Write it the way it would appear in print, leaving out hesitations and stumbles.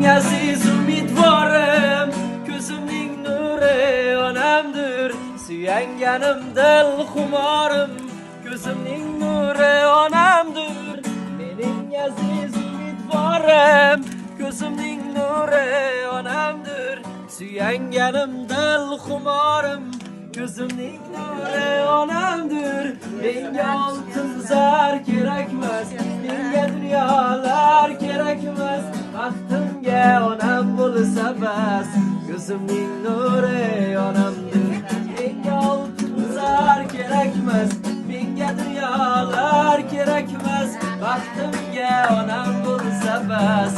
aziz umidvorim, ko'zimning nuri onamdir. Suyanganim dil xumorim, ko'zimning nuri onamdir. Mening aziz umidvorim, ko'zimning nuri onamdir. Suyanganim dil xumorim, ko'zimning nuri onamdir. Menga oltin zar kerakmas, menga dunyolar kerakmas. Baxtimga onam bo'lsa bas, ko'zimning nuri onamdir. Menga oltin zar kerakmas, menga dunyolar kerakmas. Baxtimga onam bo'lsa bas,